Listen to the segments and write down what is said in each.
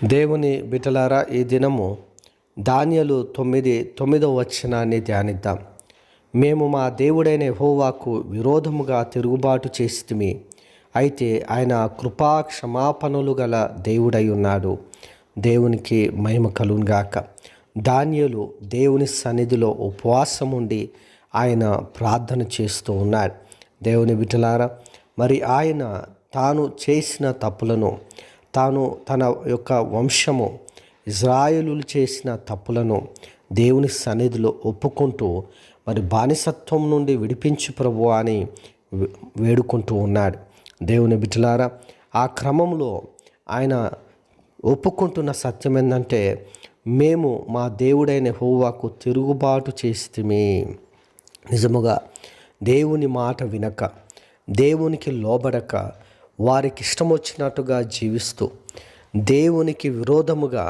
దేవుని బిడ్డలారా, ఈ దినము దానియేలు 9:9 వచనాన్ని ధ్యానిద్దాం. మేము మా దేవుడైన యెహోవాకు విరోధముగా తిరుగుబాటు చేసితిమి, అయితే ఆయన కృపా క్షమాపణలు గల దేవుడై ఉన్నాడు. దేవునికి మహిమ కలుగునుగాక. దానియేలు దేవుని సన్నిధిలో ఉపవాసం ఉండి ఆయన ప్రార్థన చేస్తూ ఉన్నాడు. దేవుని బిడ్డలారా, మరి ఆయన తాను చేసిన తప్పులను, తాను తన యొక్క వంశము ఇజ్రాయేలులు చేసిన తప్పులను దేవుని సన్నిధిలో ఒప్పుకుంటూ మరి బానిసత్వం నుండి విడిపించు ప్రభువా అని వేడుకుంటూ ఉన్నాడు. దేవుని బిడ్డలారా, ఆ క్రమంలో ఆయన ఒప్పుకుంటున్న సత్యం ఏంటంటే, మేము మా దేవుడైన యెహోవాకు తిరుగుబాటు చేసితిమి. నిజముగా దేవుని మాట వినక, దేవునికి లోబడక, వారికి ఇష్టం వచ్చినట్టుగా జీవిస్తూ దేవునికి విరోధముగా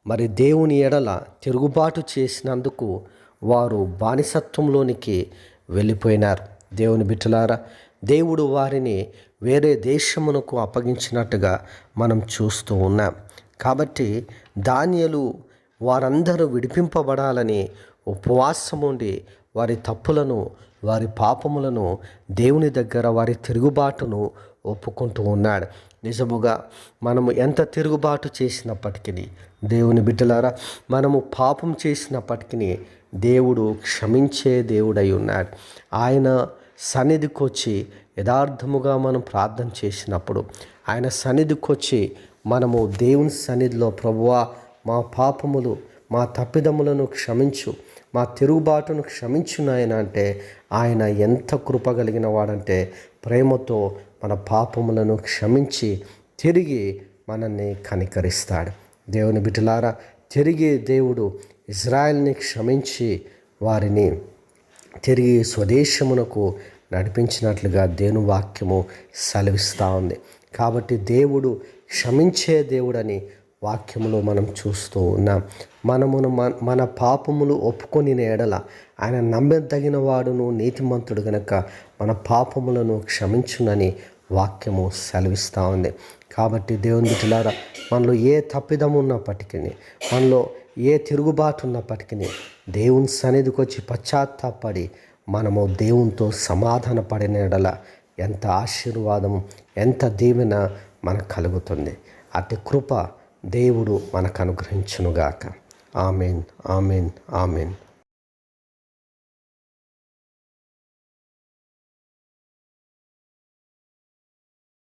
మరి దేవుని ఎడల తిరుగుబాటు చేసినందుకు వారు బానిసత్వంలోనికి వెళ్ళిపోయినారు. దేవుని బిడ్డలారా, దేవుడు వారిని వేరే దేశమునకు అప్పగించినట్టుగా మనం చూస్తూ ఉన్నాం. కాబట్టి దానియేలు వారందరూ విడిపింపబడాలని ఉపవాసం ఉండి వారి తప్పులను, వారి పాపములను, దేవుని దగ్గర వారి తిరుగుబాటును ఒప్పుకుంటూ ఉన్నాడు. నిజముగా మనము ఎంత తిరుగుబాటు చేసినప్పటికీ, దేవుని బిడ్డలారా, మనము పాపం చేసినప్పటికీ దేవుడు క్షమించే దేవుడై ఉన్నాడు. ఆయన సన్నిధికి వచ్చి యథార్థముగా మనం ప్రార్థన చేసినప్పుడు, ఆయన సన్నిధికి వచ్చి మనము దేవుని సన్నిధిలో, ప్రభువా మా పాపములు, మా తప్పిదములను క్షమించు, మా తిరుగుబాటును క్షమించు నాయన అంటే, ఆయన ఎంత కృప కలిగిన వాడంటే, ప్రేమతో మన పాపములను క్షమించి తిరిగి మనల్ని కనికరిస్తాడు. దేవుని బిడ్డలారా, తిరిగి దేవుడు ఇజ్రాయెల్ని క్షమించి వారిని తిరిగి స్వదేశమునకు నడిపించినట్లుగా దేవుని వాక్యము సెలవిస్తూ ఉంది. కాబట్టి దేవుడు క్షమించే దేవుడని వాక్యములో మనం చూస్తూ ఉన్నాం. మన పాపములు ఒప్పుకొని ఎడల ఆయన నమ్మదగిన వాడును, నీతిమంతుడు గనక మన పాపములను క్షమించునని వాక్యము సెలవిస్తూ ఉంది. కాబట్టి దేవుని బిడ్డలారా, మనలో ఏ తప్పిదం ఉన్నప్పటికీ, మనలో ఏ తిరుగుబాటు ఉన్నప్పటికీ దేవుని సన్నిధికి వచ్చి పశ్చాత్తాపడి మనము దేవునితో సమాధాన పడిన ఎడల ఎంత ఆశీర్వాదం, ఎంత దీవెన మనకు కలుగుతుంది. అట్టి కృప దేవుడు మనకు అనుగ్రహించునుగాక. ఆమేన్, ఆమేన్, ఆమేన్.